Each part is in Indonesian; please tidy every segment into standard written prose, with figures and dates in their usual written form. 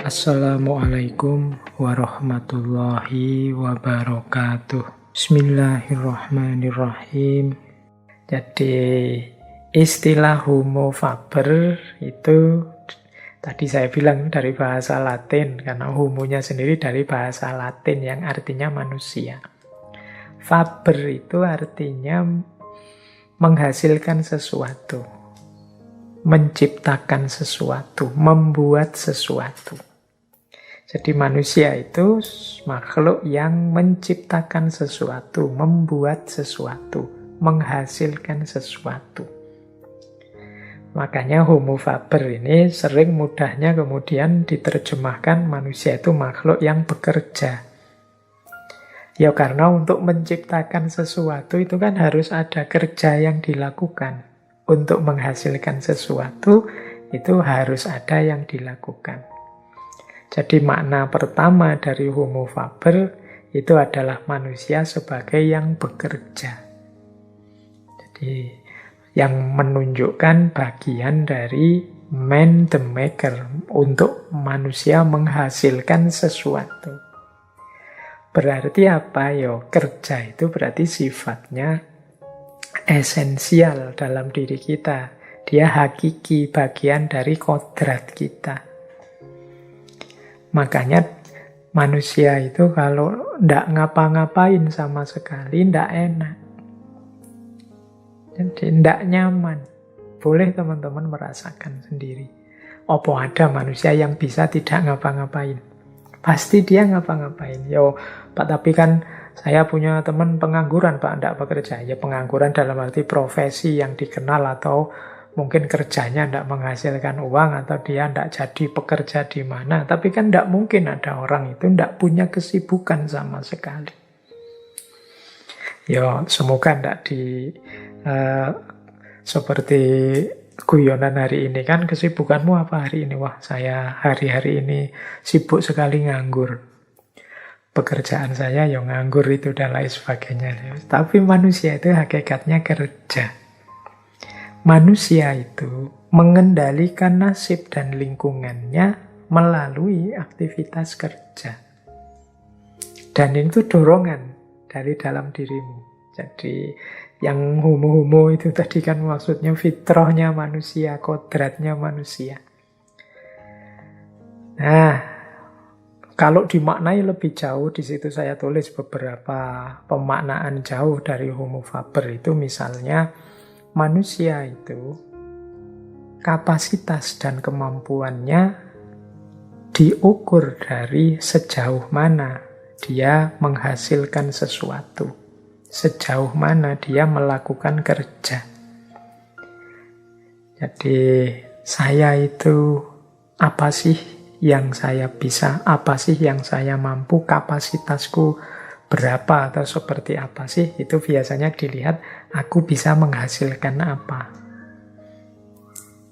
Assalamualaikum warahmatullahi wabarakatuh. Bismillahirrahmanirrahim. Jadi istilah homo faber itu tadi saya bilang dari bahasa Latin, karena homonya sendiri dari bahasa Latin yang artinya manusia. Faber itu artinya menghasilkan sesuatu, menciptakan sesuatu, membuat sesuatu. Jadi manusia itu makhluk yang menciptakan sesuatu, membuat sesuatu, menghasilkan sesuatu. Makanya homo faber ini sering mudahnya kemudian diterjemahkan manusia itu makhluk yang bekerja. Ya karena untuk menciptakan sesuatu itu kan harus ada kerja yang dilakukan. Untuk menghasilkan sesuatu itu harus ada yang dilakukan. Jadi makna pertama dari homo faber itu adalah manusia sebagai yang bekerja. Jadi yang menunjukkan bagian dari man the maker, untuk manusia menghasilkan sesuatu. Berarti apa? Yo, kerja itu berarti sifatnya esensial dalam diri kita. Dia hakiki, bagian dari kodrat kita. Makanya manusia itu kalau tidak ngapa-ngapain sama sekali, tidak enak. Jadi tidak nyaman. Boleh teman-teman merasakan sendiri. Apa ada manusia yang bisa tidak ngapa-ngapain? Pasti dia ngapa-ngapain. Yo, Pak, tapi kan saya punya teman pengangguran, Pak, tidak bekerja. Ya pengangguran dalam arti profesi yang dikenal atau mungkin kerjanya tidak menghasilkan uang atau dia tidak jadi pekerja di mana. Tapi kan tidak mungkin ada orang itu tidak punya kesibukan sama sekali. Ya semoga tidak seperti guyonan hari ini kan, kesibukanmu apa hari ini? Wah, saya hari-hari ini sibuk sekali nganggur. Pekerjaan saya yang nganggur itu dan lain sebagainya. Tapi manusia itu hakikatnya kerja. Manusia itu mengendalikan nasib dan lingkungannya melalui aktivitas kerja. Dan itu dorongan dari dalam dirimu. Jadi yang homo-homo itu tadi kan maksudnya fitrahnya manusia, kodratnya manusia. Nah, kalau dimaknai lebih jauh, di situ saya tulis beberapa pemaknaan jauh dari homo faber itu, misalnya manusia itu kapasitas dan kemampuannya diukur dari sejauh mana dia menghasilkan sesuatu, sejauh mana dia melakukan kerja. Jadi saya itu apa sih yang saya bisa, apa sih yang saya mampu, kapasitasku berapa atau seperti apa sih, itu biasanya dilihat aku bisa menghasilkan apa.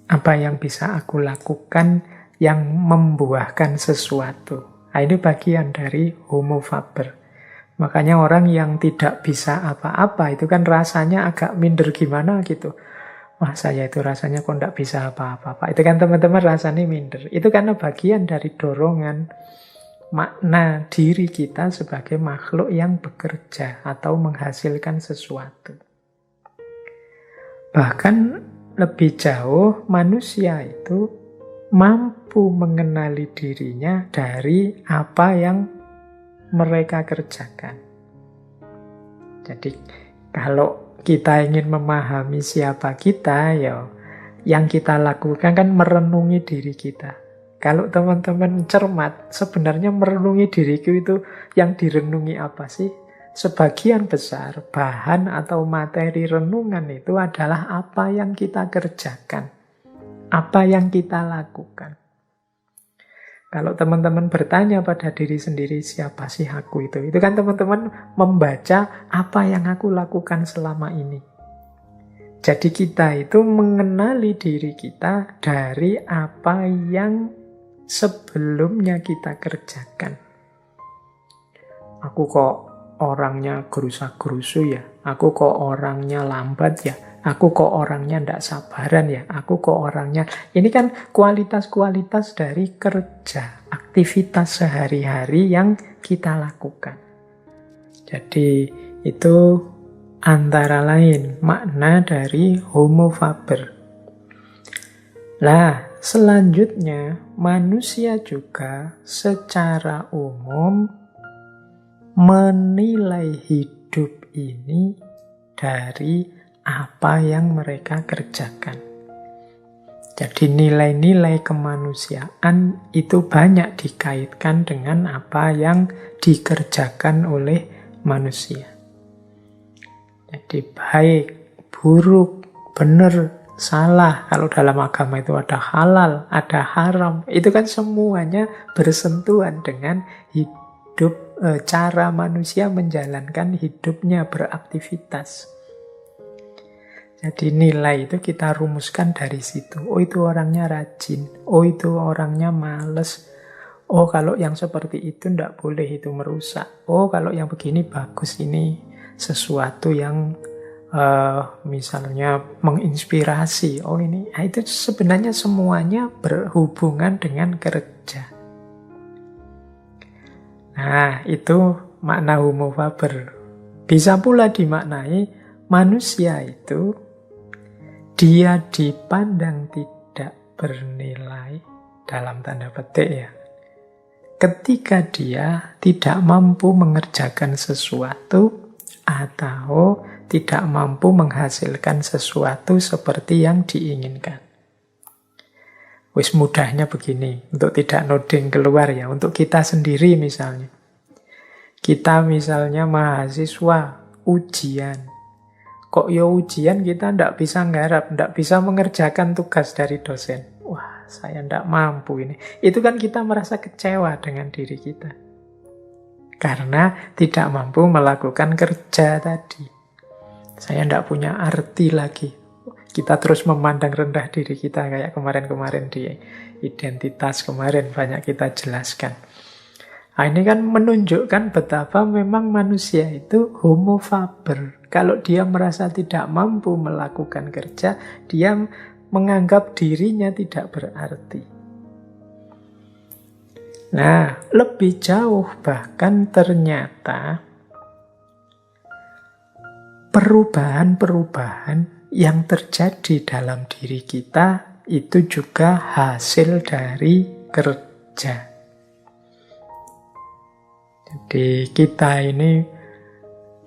Apa yang bisa aku lakukan yang membuahkan sesuatu. Nah, ini bagian dari homo faber. Makanya orang yang tidak bisa apa-apa itu kan rasanya agak minder gimana gitu. Wah, saya itu rasanya kok tidak bisa apa-apa. Itu kan teman-teman rasanya minder. Itu karena bagian dari dorongan makna diri kita sebagai makhluk yang bekerja atau menghasilkan sesuatu. Bahkan lebih jauh, manusia itu mampu mengenali dirinya dari apa yang mereka kerjakan. Jadi kalau kita ingin memahami siapa kita, ya yang kita lakukan kan merenungi diri kita. Kalau teman-teman cermat, sebenarnya merenungi diriku itu yang direnungi apa sih? Sebagian besar bahan atau materi renungan itu adalah apa yang kita kerjakan, apa yang kita lakukan. Kalau teman-teman bertanya pada diri sendiri, siapa sih aku itu? Itu kan teman-teman membaca apa yang aku lakukan selama ini. Jadi kita itu mengenali diri kita dari apa yang sebelumnya kita kerjakan. Aku kok orangnya gerusa-gerusu ya? Aku kok orangnya lambat ya? Aku kok orangnya ndak sabaran ya, aku kok orangnya... Ini kan kualitas-kualitas dari kerja, aktivitas sehari-hari yang kita lakukan. Jadi itu antara lain makna dari homo faber. Nah, selanjutnya manusia juga secara umum menilai hidup ini dari apa yang mereka kerjakan. Jadi nilai-nilai kemanusiaan itu banyak dikaitkan dengan apa yang dikerjakan oleh manusia. Jadi baik, buruk, benar, salah. Kalau dalam agama itu ada halal, ada haram. Itu kan semuanya bersentuhan dengan hidup, cara manusia menjalankan hidupnya, beraktivitas. Jadi nilai itu kita rumuskan dari situ. Oh itu orangnya rajin. Oh itu orangnya males. Oh kalau yang seperti itu tidak boleh, itu merusak. Oh kalau yang begini bagus, ini sesuatu yang misalnya menginspirasi. Oh ini, nah, itu sebenarnya semuanya berhubungan dengan kerja. Nah itu makna homo faber. Bisa pula dimaknai manusia itu dia dipandang tidak bernilai dalam tanda petik ya. Ketika dia tidak mampu mengerjakan sesuatu atau tidak mampu menghasilkan sesuatu seperti yang diinginkan. Wis mudahnya begini, untuk tidak noding keluar ya, untuk kita sendiri misalnya. Kita misalnya mahasiswa ujian. Kok ya ujian kita ndak bisa nggarap, ndak bisa mengerjakan tugas dari dosen. Wah, saya ndak mampu ini. Itu kan kita merasa kecewa dengan diri kita. Karena tidak mampu melakukan kerja tadi. Saya ndak punya arti lagi. Kita terus memandang rendah diri kita kayak kemarin-kemarin di identitas kemarin banyak kita jelaskan. Nah, ini kan menunjukkan betapa memang manusia itu homo faber. Kalau dia merasa tidak mampu melakukan kerja, dia menganggap dirinya tidak berarti. Nah, lebih jauh bahkan ternyata perubahan-perubahan yang terjadi dalam diri kita itu juga hasil dari kerja. Jadi kita ini,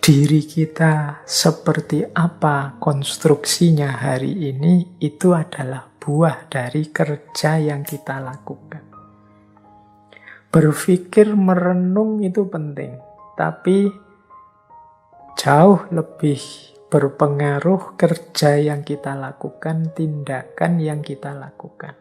diri kita seperti apa konstruksinya hari ini, itu adalah buah dari kerja yang kita lakukan. Berpikir, merenung itu penting, tapi jauh lebih berpengaruh kerja yang kita lakukan, tindakan yang kita lakukan.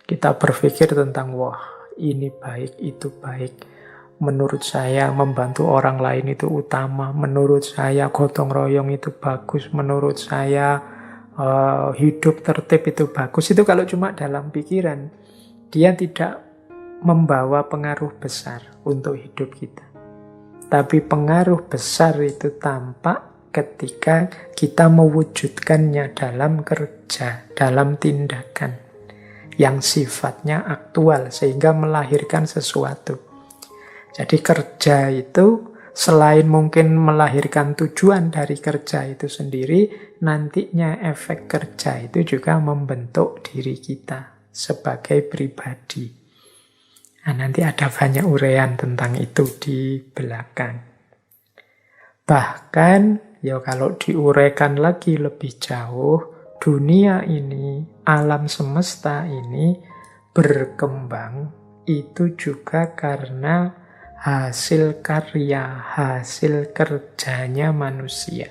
Kita berpikir tentang, wah ini baik, itu baik. Menurut saya membantu orang lain itu utama. Menurut saya gotong royong itu bagus. Menurut saya hidup tertib itu bagus. Itu kalau cuma dalam pikiran, dia tidak membawa pengaruh besar untuk hidup kita. Tapi pengaruh besar itu tampak ketika kita mewujudkannya dalam kerja, dalam tindakan yang sifatnya aktual sehingga melahirkan sesuatu. Jadi kerja itu selain mungkin melahirkan tujuan dari kerja itu sendiri, nantinya efek kerja itu juga membentuk diri kita sebagai pribadi. Nah, nanti ada banyak uraian tentang itu di belakang. Bahkan, ya kalau diuraikan lagi lebih jauh, dunia ini, alam semesta ini berkembang itu juga karena hasil karya, hasil kerjanya manusia.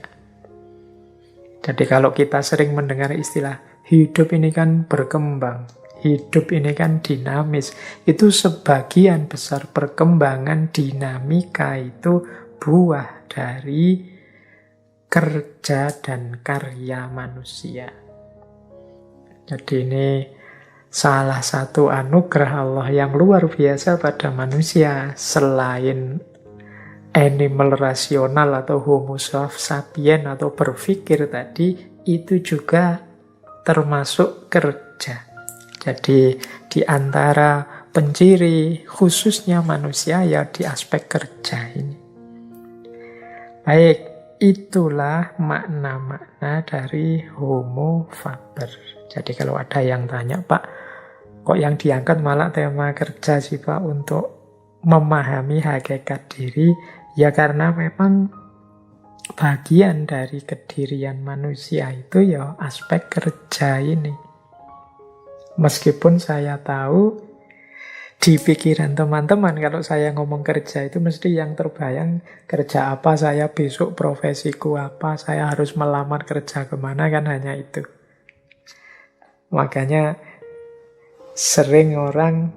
Jadi kalau kita sering mendengar istilah hidup ini kan berkembang, hidup ini kan dinamis, itu sebagian besar perkembangan dinamika itu buah dari kerja dan karya manusia. Jadi ini salah satu anugerah Allah yang luar biasa pada manusia. Selain animal rasional atau homo sapiens atau berpikir tadi, itu juga termasuk kerja. Jadi di antara penciri khususnya manusia ya di aspek kerja ini. Baik, itulah makna-makna dari homo faber. Jadi kalau ada yang tanya, Pak, kok yang diangkat malah tema kerja sih Pak untuk memahami hakikat diri? Ya karena memang bagian dari kedirian manusia itu ya aspek kerja ini. Meskipun saya tahu di pikiran teman-teman kalau saya ngomong kerja itu mesti yang terbayang kerja apa, saya besok profesiku apa, saya harus melamar kerja kemana, kan hanya itu. Makanya sering orang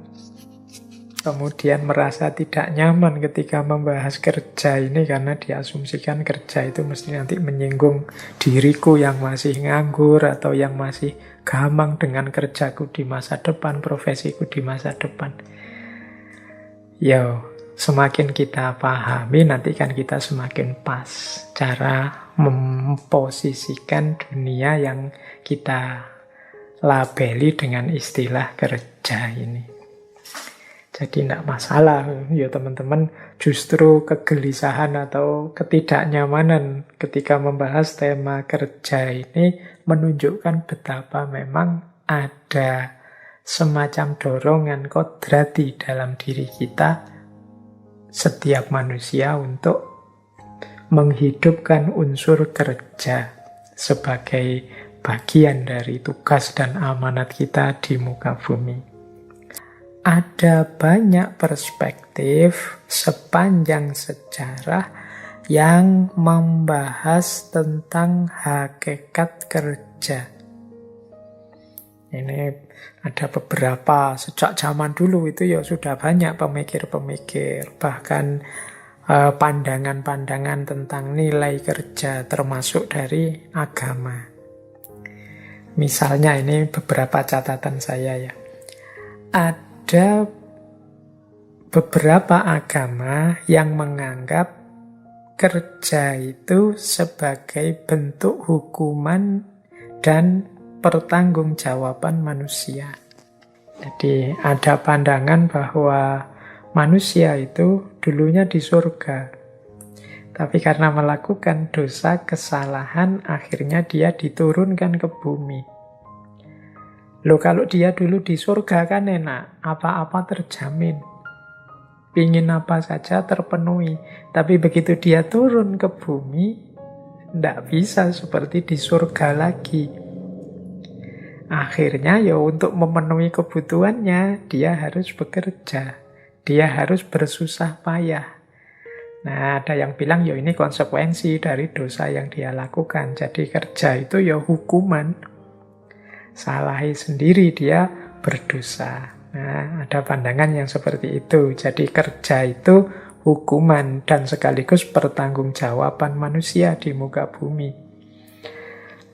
kemudian merasa tidak nyaman ketika membahas kerja ini karena diasumsikan kerja itu mesti nanti menyinggung diriku yang masih nganggur atau yang masih gamang dengan kerjaku di masa depan, profesiku di masa depan. Ya, semakin kita pahami nanti kan kita semakin pas cara memposisikan dunia yang kita labeli dengan istilah kerja ini. Jadi tidak masalah ya teman-teman, justru kegelisahan atau ketidaknyamanan ketika membahas tema kerja ini menunjukkan betapa memang ada semacam dorongan kodrati dalam diri kita, setiap manusia, untuk menghidupkan unsur kerja sebagai bagian dari tugas dan amanat kita di muka bumi. Ada banyak perspektif sepanjang sejarah yang membahas tentang hakikat kerja. Ini ada beberapa, sejak zaman dulu itu ya sudah banyak pemikir-pemikir, bahkan pandangan-pandangan tentang nilai kerja termasuk dari agama. Misalnya ini beberapa catatan saya ya. Ada beberapa agama yang menganggap kerja itu sebagai bentuk hukuman dan pertanggungjawaban manusia. Jadi ada pandangan bahwa manusia itu dulunya di surga, tapi karena melakukan dosa kesalahan akhirnya dia diturunkan ke bumi. Loh, kalau dia dulu di surga kan enak, apa-apa terjamin, pingin apa saja terpenuhi. Tapi begitu dia turun ke bumi, tidak bisa seperti di surga lagi. Akhirnya ya untuk memenuhi kebutuhannya dia harus bekerja, dia harus bersusah payah. Nah, ada yang bilang ya ini konsekuensi dari dosa yang dia lakukan. Jadi kerja itu ya hukuman, salahi sendiri dia berdosa. Nah, ada pandangan yang seperti itu. Jadi kerja itu hukuman dan sekaligus pertanggungjawaban manusia di muka bumi.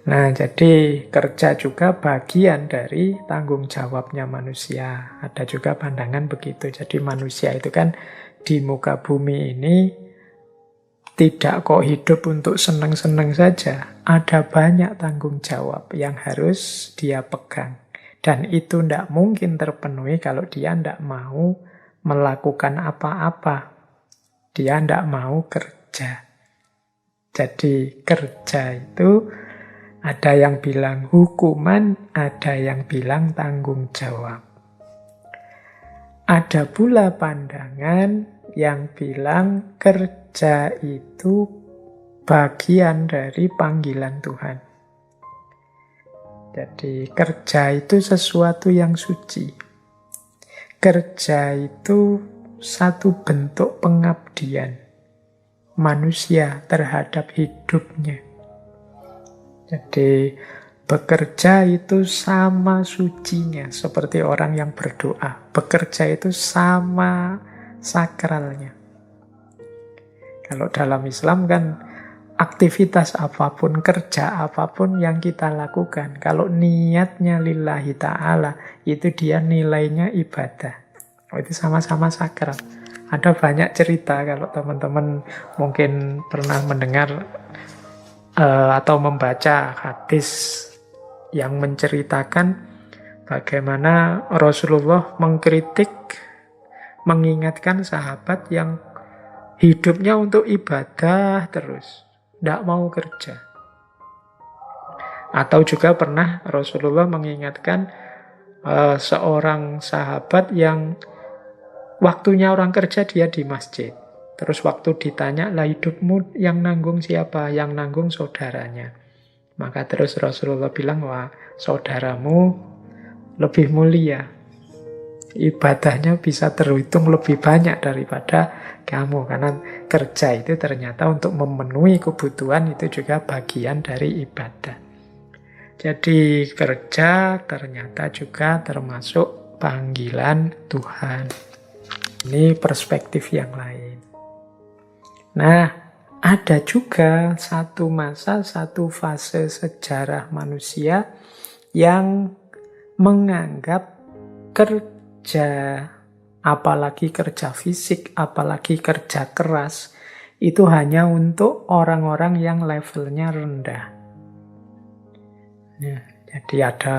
Nah, jadi kerja juga bagian dari tanggung jawabnya manusia. Ada juga pandangan begitu. Jadi manusia itu kan di muka bumi ini tidak kok hidup untuk senang-senang saja. Ada banyak tanggung jawab yang harus dia pegang. Dan itu tidak mungkin terpenuhi kalau dia tidak mau melakukan apa-apa. Dia tidak mau kerja. Jadi kerja itu ada yang bilang hukuman, ada yang bilang tanggung jawab. Ada pula pandangan yang bilang kerja itu bagian dari panggilan Tuhan. Jadi kerja itu sesuatu yang suci. Kerja itu satu bentuk pengabdian manusia terhadap hidupnya. Jadi bekerja itu sama sucinya seperti orang yang berdoa. Bekerja itu sama sakralnya. Kalau dalam Islam kan aktivitas apapun, kerja apapun yang kita lakukan, kalau niatnya lillahi ta'ala, itu dia nilainya ibadah. Itu sama-sama sakral. Ada banyak cerita kalau teman-teman mungkin pernah mendengar atau membaca hadis yang menceritakan bagaimana Rasulullah mengkritik, mengingatkan sahabat yang hidupnya untuk ibadah terus, tidak mau kerja. Atau juga pernah Rasulullah mengingatkan seorang sahabat yang waktunya orang kerja dia di masjid. Terus waktu ditanya, lah hidupmu yang nanggung siapa? Yang nanggung saudaranya. Maka terus Rasulullah bilang, wah saudaramu lebih mulia. Ibadahnya bisa terhitung lebih banyak daripada kamu. Karena kerja itu ternyata untuk memenuhi kebutuhan itu juga bagian dari ibadah. Jadi kerja ternyata juga termasuk panggilan Tuhan. Ini perspektif yang lain. Nah, ada juga satu masa, satu fase sejarah manusia yang menganggap kerja, apalagi kerja fisik, apalagi kerja keras, itu hanya untuk orang-orang yang levelnya rendah. Ya, jadi ada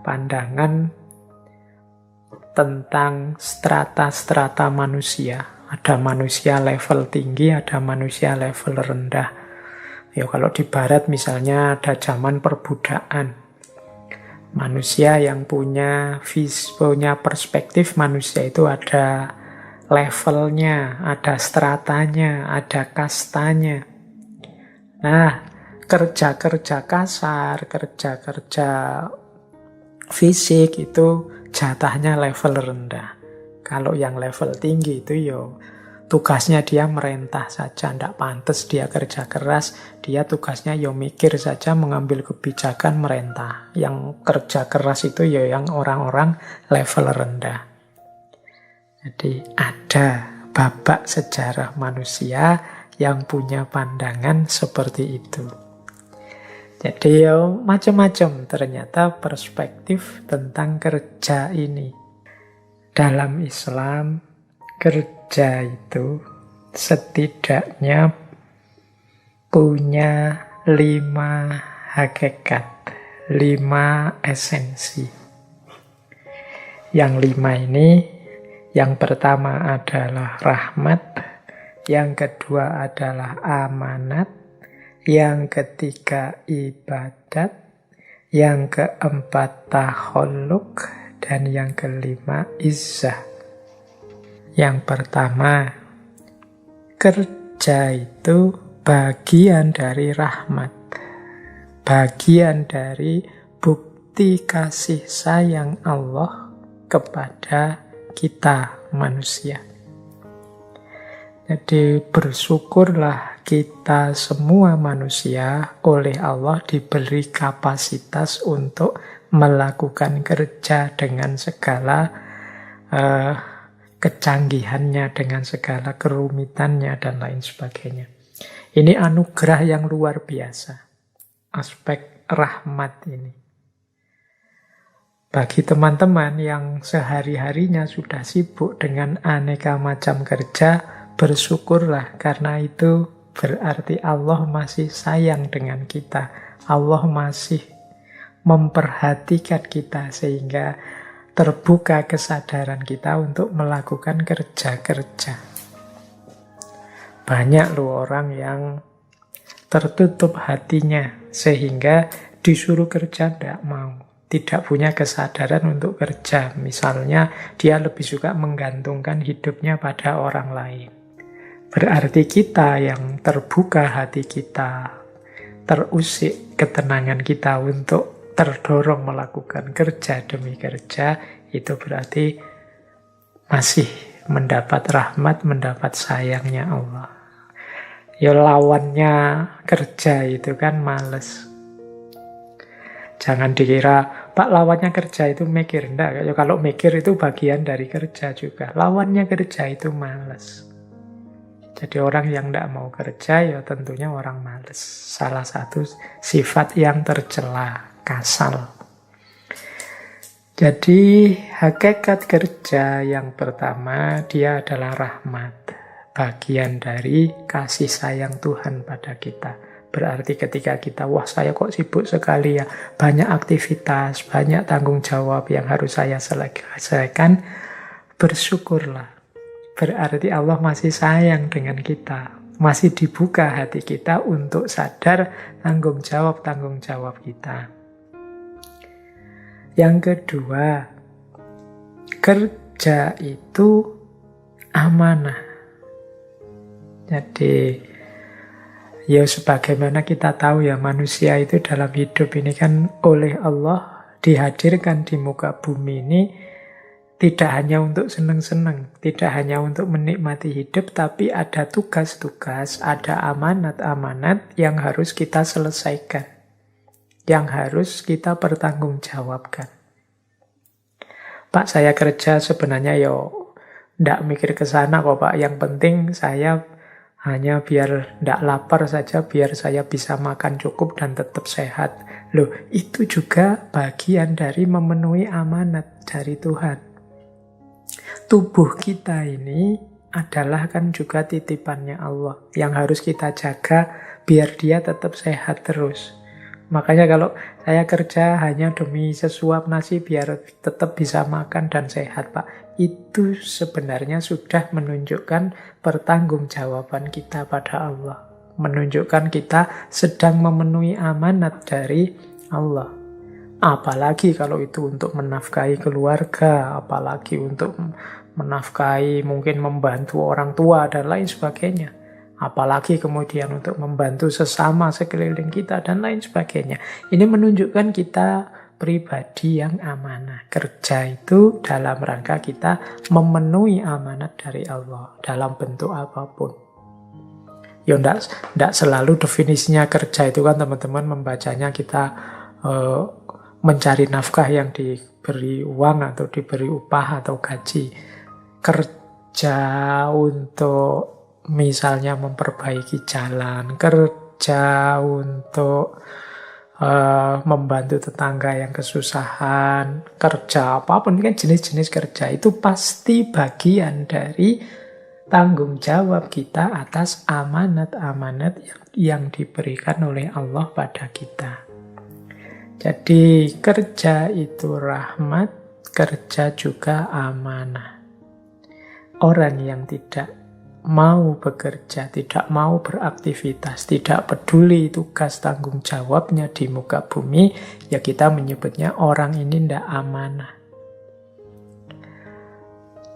pandangan tentang strata-strata manusia. Ada manusia level tinggi, ada manusia level rendah. Ya, kalau di barat misalnya ada zaman perbudakan. Manusia yang punya perspektif manusia itu ada levelnya, ada stratanya, ada kastanya. Nah, kerja-kerja kasar, kerja-kerja fisik itu jatahnya level rendah. Kalau yang level tinggi itu tugasnya dia merentah saja, tidak pantas dia kerja keras, dia tugasnya mikir saja, mengambil kebijakan, merentah. Yang kerja keras itu yang orang-orang level rendah. Jadi ada babak sejarah manusia yang punya pandangan seperti itu. Jadi macam-macam ternyata perspektif tentang kerja ini. Dalam Islam, kerja itu setidaknya punya 5 hakikat, 5 esensi. Yang 5 ini, yang pertama adalah rahmat, yang kedua adalah amanat, yang ketiga ibadat, yang keempat takhalluk, dan yang kelima izzah. Yang pertama, kerja itu bagian dari rahmat, bagian dari bukti kasih sayang Allah kepada kita manusia. Jadi bersyukurlah kita semua manusia oleh Allah diberi kapasitas untuk melakukan kerja dengan segala kecanggihannya, dengan segala kerumitannya dan lain sebagainya. Ini anugerah yang luar biasa, aspek rahmat ini. Bagi teman-teman yang sehari-harinya sudah sibuk dengan aneka macam kerja, bersyukurlah, karena itu berarti Allah masih sayang dengan kita. Allah masih memperhatikan kita sehingga terbuka kesadaran kita untuk melakukan kerja-kerja. Banyak loh orang yang tertutup hatinya sehingga disuruh kerja tidak mau. Tidak punya kesadaran untuk kerja. Misalnya dia lebih suka menggantungkan hidupnya pada orang lain. Berarti kita yang terbuka hati kita, terusik ketenangan kita untuk terdorong melakukan kerja demi kerja, itu berarti masih mendapat rahmat, mendapat sayangnya Allah. Ya lawannya kerja itu kan males. Jangan dikira, Pak, lawannya kerja itu mikir. Enggak, kalau mikir itu bagian dari kerja juga. Lawannya kerja itu males. Jadi orang yang tidak mau kerja ya tentunya orang males. Salah satu sifat yang tercela, kasal. Jadi hakikat kerja yang pertama dia adalah rahmat. Bagian dari kasih sayang Tuhan pada kita. Berarti ketika kita, wah saya kok sibuk sekali ya, banyak aktivitas, banyak tanggung jawab yang harus saya selesaikan, bersyukurlah. Berarti Allah masih sayang dengan kita. Masih dibuka hati kita untuk sadar tanggung jawab kita. Yang kedua, kerja itu amanah. Jadi, ya sebagaimana kita tahu ya, manusia itu dalam hidup ini kan oleh Allah dihadirkan di muka bumi ini tidak hanya untuk senang-senang, tidak hanya untuk menikmati hidup, tapi ada tugas-tugas, ada amanat-amanat yang harus kita selesaikan, yang harus kita pertanggungjawabkan. Pak, saya kerja sebenarnya ndak mikir ke sana kok Pak, yang penting saya hanya biar ndak lapar saja, biar saya bisa makan cukup dan tetap sehat. Loh, itu juga bagian dari memenuhi amanat dari Tuhan. Tubuh kita ini adalah kan juga titipannya Allah, yang harus kita jaga biar dia tetap sehat terus. Makanya kalau saya kerja hanya demi sesuap nasi biar tetap bisa makan dan sehat, Pak, itu sebenarnya sudah menunjukkan pertanggungjawaban kita pada Allah. Menunjukkan kita sedang memenuhi amanat dari Allah. Apalagi kalau itu untuk menafkahi keluarga, apalagi untuk menafkahi, mungkin membantu orang tua dan lain sebagainya. Apalagi kemudian untuk membantu sesama sekeliling kita dan lain sebagainya. Ini menunjukkan kita pribadi yang amanah. Kerja itu dalam rangka kita memenuhi amanat dari Allah dalam bentuk apapun. Ya enggak selalu definisinya kerja itu kan teman-teman membacanya kita mencari nafkah yang diberi uang atau diberi upah atau gaji. Kerja untuk misalnya memperbaiki jalan, kerja untuk membantu tetangga yang kesusahan, kerja apapun kan jenis-jenis kerja itu pasti bagian dari tanggung jawab kita atas amanat-amanat yang diberikan oleh Allah pada kita. Jadi kerja itu rahmat, kerja juga amanah. Orang yang tidak mau bekerja, tidak mau beraktivitas, tidak peduli tugas tanggung jawabnya di muka bumi, ya kita menyebutnya orang ini tidak amanah.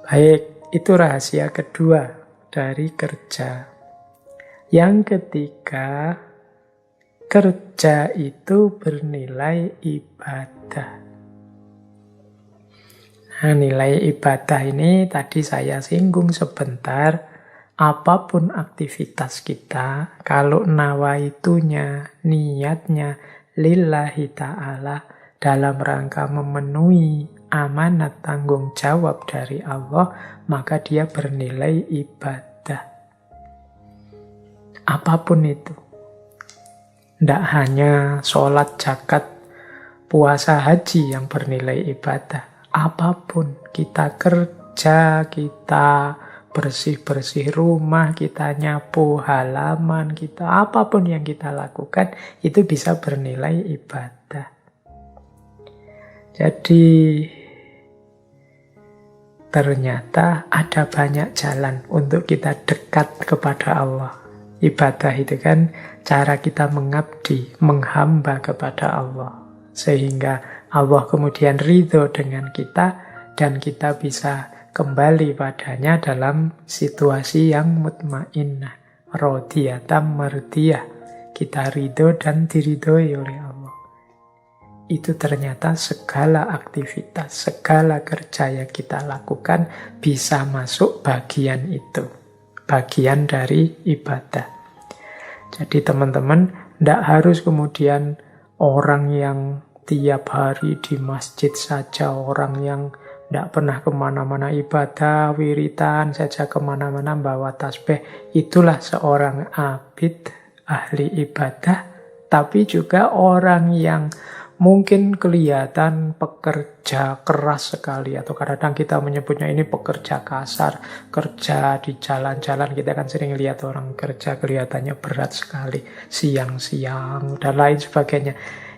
Baik, itu rahasia kedua dari kerja. Yang ketiga, kerja itu bernilai ibadah. Nah, nilai ibadah ini tadi saya singgung sebentar. Apapun aktivitas kita, kalau nawaitunya, niatnya lillahi ta'ala dalam rangka memenuhi amanat tanggung jawab dari Allah, maka dia bernilai ibadah. Apapun itu. Tidak hanya sholat, zakat, puasa, haji yang bernilai ibadah. Apapun, kita kerja, kita bersih-bersih rumah, kita nyapu halaman, kita apapun yang kita lakukan itu bisa bernilai ibadah. Jadi ternyata ada banyak jalan untuk kita dekat kepada Allah. Ibadah itu kan cara kita mengabdi, menghamba kepada Allah. Sehingga Allah kemudian ridho dengan kita dan kita bisa kembali padanya dalam situasi yang mutmainnah, radiyatan mardiyah. Kita ridho dan diridhoi oleh Allah. Itu ternyata segala aktivitas, segala kerja yang kita lakukan bisa masuk bagian itu. Bagian dari ibadah. Jadi teman-teman, tidak harus kemudian orang yang tiap hari di masjid saja, orang yang tidak pernah kemana-mana ibadah, wiritan saja kemana-mana bawa tasbih. Itulah seorang abid, ahli ibadah. Tapi juga orang yang mungkin kelihatan pekerja keras sekali, atau kadang-kadang kita menyebutnya ini pekerja kasar, kerja di jalan-jalan. Kita kan sering lihat orang kerja kelihatannya berat sekali, siang-siang dan lain sebagainya.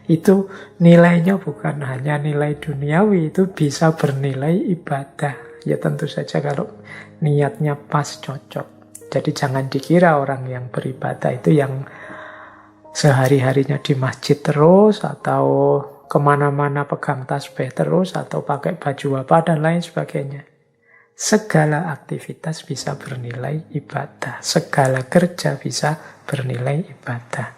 Itu nilainya bukan hanya nilai duniawi, itu bisa bernilai ibadah. Ya tentu saja kalau niatnya pas, cocok. Jadi jangan dikira orang yang beribadah itu yang sehari-harinya di masjid terus, atau kemana-mana pegang tasbih terus, atau pakai baju apa, dan lain sebagainya. Segala aktivitas bisa bernilai ibadah. Segala kerja bisa bernilai ibadah.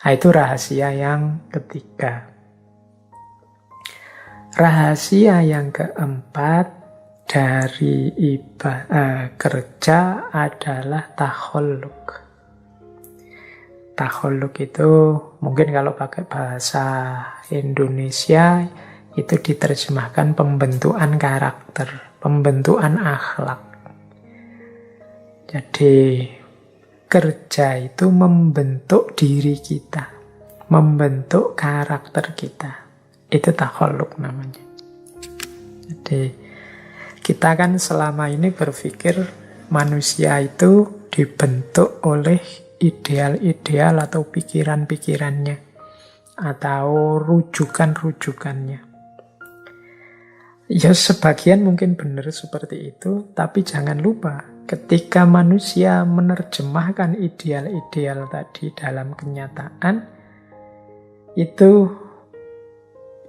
Nah, itu rahasia yang ketiga. Rahasia yang keempat dari kerja adalah takhalluk. Takhalluk itu mungkin kalau pakai bahasa Indonesia itu diterjemahkan pembentukan karakter, pembentukan akhlak. Jadi kerja itu membentuk diri kita, membentuk karakter kita. Itu takhalluk namanya. Jadi kita kan selama ini berpikir manusia itu dibentuk oleh ideal-ideal atau pikiran-pikirannya, atau rujukan-rujukannya. Ya sebagian mungkin benar seperti itu, tapi jangan lupa ketika manusia menerjemahkan ideal-ideal tadi dalam kenyataan, itu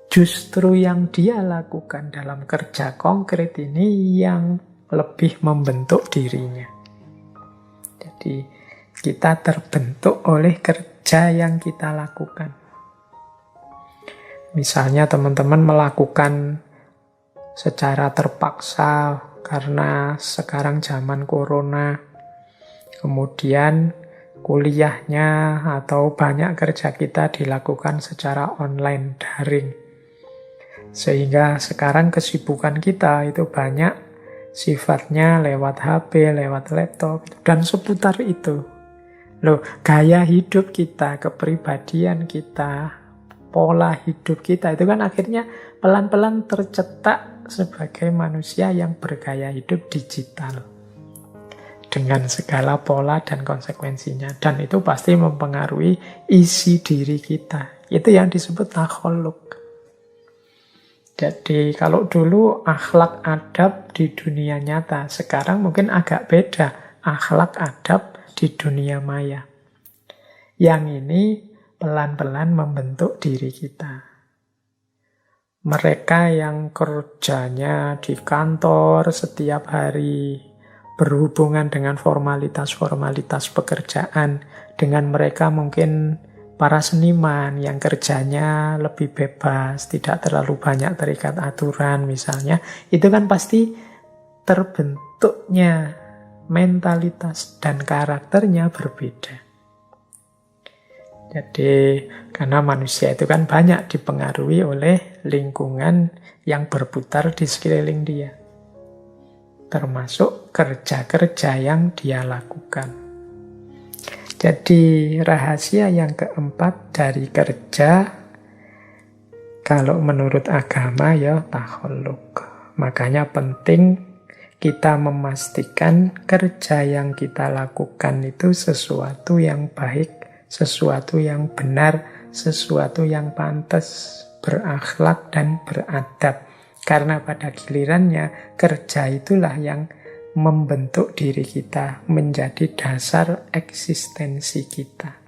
justru yang dia lakukan dalam kerja konkret ini yang lebih membentuk dirinya. Jadi kita terbentuk oleh kerja yang kita lakukan. Misalnya teman-teman melakukan secara terpaksa karena sekarang zaman corona, kemudian kuliahnya atau banyak kerja kita dilakukan secara online, daring. Sehingga sekarang kesibukan kita itu banyak sifatnya lewat HP, lewat laptop, dan seputar itu. Loh, gaya hidup kita, kepribadian kita, pola hidup kita itu kan akhirnya pelan-pelan tercetak sebagai manusia yang bergaya hidup digital. Dengan segala pola dan konsekuensinya. Dan itu pasti mempengaruhi isi diri kita. Itu yang disebut takhalluk. Jadi kalau dulu akhlak adab di dunia nyata, sekarang mungkin agak beda. Akhlak adab di dunia maya. Yang ini pelan-pelan membentuk diri kita. Mereka yang kerjanya di kantor setiap hari, berhubungan dengan formalitas-formalitas pekerjaan, dengan mereka mungkin para seniman yang kerjanya lebih bebas, tidak terlalu banyak terikat aturan misalnya, itu kan pasti terbentuknya mentalitas dan karakternya berbeda. Jadi karena manusia itu kan banyak dipengaruhi oleh lingkungan yang berputar di sekeliling dia, termasuk kerja-kerja yang dia lakukan. Jadi rahasia yang keempat dari kerja, kalau menurut agama ya takhalluk. Makanya penting kita memastikan kerja yang kita lakukan itu sesuatu yang baik, sesuatu yang benar, sesuatu yang pantas, berakhlak dan beradab. Karena pada gilirannya kerja itulah yang membentuk diri kita menjadi dasar eksistensi kita.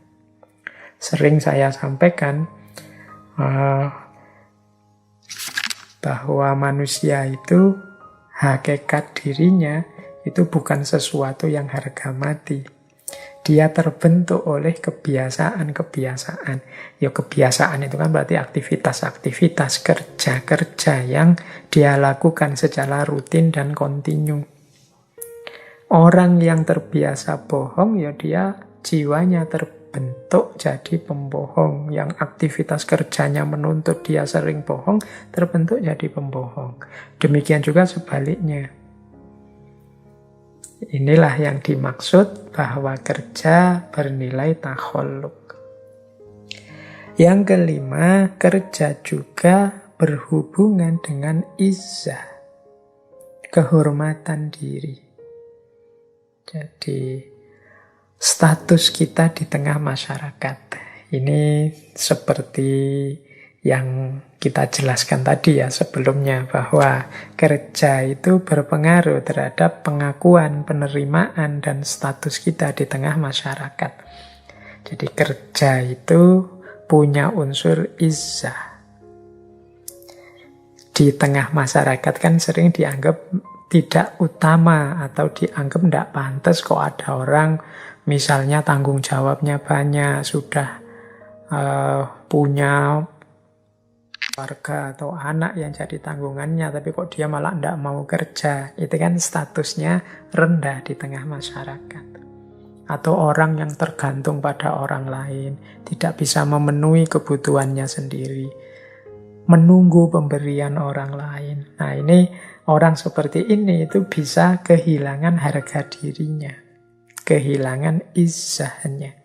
Sering saya sampaikan bahwa manusia itu hakikat dirinya itu bukan sesuatu yang harga mati. Dia terbentuk oleh kebiasaan-kebiasaan. Ya kebiasaan itu kan berarti aktivitas-aktivitas, kerja-kerja yang dia lakukan secara rutin dan kontinu. Orang yang terbiasa bohong, ya dia jiwanya terbentuk jadi pembohong. Yang aktivitas kerjanya menuntut dia sering bohong, terbentuk jadi pembohong. Demikian juga sebaliknya. Inilah yang dimaksud bahwa kerja bernilai takhalluk. Yang kelima, kerja juga berhubungan dengan izzah, kehormatan diri. Jadi, status kita di tengah masyarakat. Ini seperti yang kita jelaskan tadi ya sebelumnya, bahwa kerja itu berpengaruh terhadap pengakuan, penerimaan, dan status kita di tengah masyarakat. Jadi kerja itu punya unsur izzah. Di tengah masyarakat kan sering dianggap tidak utama atau dianggap tidak pantas kok ada orang misalnya tanggung jawabnya banyak, sudah punya keluarga atau anak yang jadi tanggungannya, tapi kok dia malah tidak mau kerja. Itu kan statusnya rendah di tengah masyarakat. Atau orang yang tergantung pada orang lain, tidak bisa memenuhi kebutuhannya sendiri, menunggu pemberian orang lain. Nah, ini orang seperti ini itu bisa kehilangan harga dirinya, kehilangan izzahnya.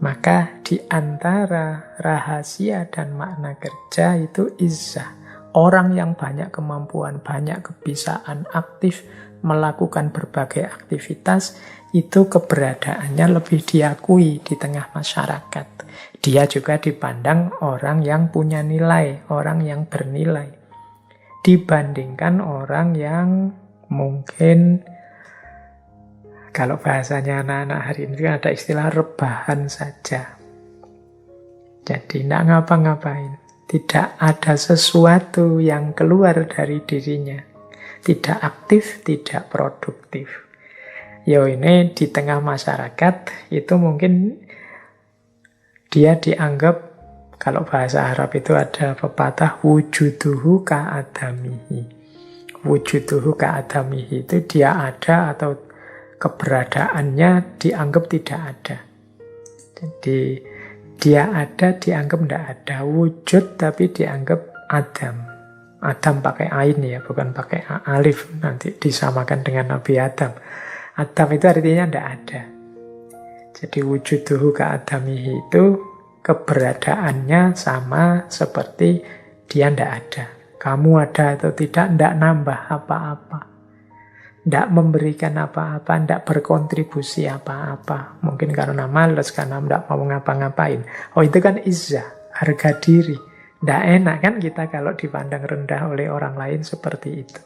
Maka di antara rahasia dan makna kerja itu izzah. Orang yang banyak kemampuan, banyak kebisaan, aktif melakukan berbagai aktivitas, itu keberadaannya lebih diakui di tengah masyarakat. Dia juga dipandang orang yang punya nilai, orang yang bernilai. Dibandingkan orang yang mungkin, kalau bahasanya anak-anak hari ini ada istilah rebahan saja. Jadi tidak ngapa-ngapain. Tidak ada sesuatu yang keluar dari dirinya. Tidak aktif, tidak produktif. Ini di tengah masyarakat itu mungkin dia dianggap, kalau bahasa Arab itu ada pepatah wujuduhu ka'adamihi. Wujuduhu ka'adamihi itu dia ada atau keberadaannya dianggap tidak ada. Jadi dia ada dianggap tidak ada. Wujud tapi dianggap adam. Adam pakai ain ya, bukan pakai alif. Nanti disamakan dengan Nabi Adam. Adam itu artinya tidak ada. Jadi wujuduhu ka'adamihi itu keberadaannya sama seperti dia tidak ada. Kamu ada atau tidak nambah apa-apa. Tidak memberikan apa-apa, tidak berkontribusi apa-apa. Mungkin karena malas, karena tidak mau ngapa-ngapain. Itu kan izzah, harga diri. Tidak enak kan kita kalau dipandang rendah oleh orang lain seperti itu.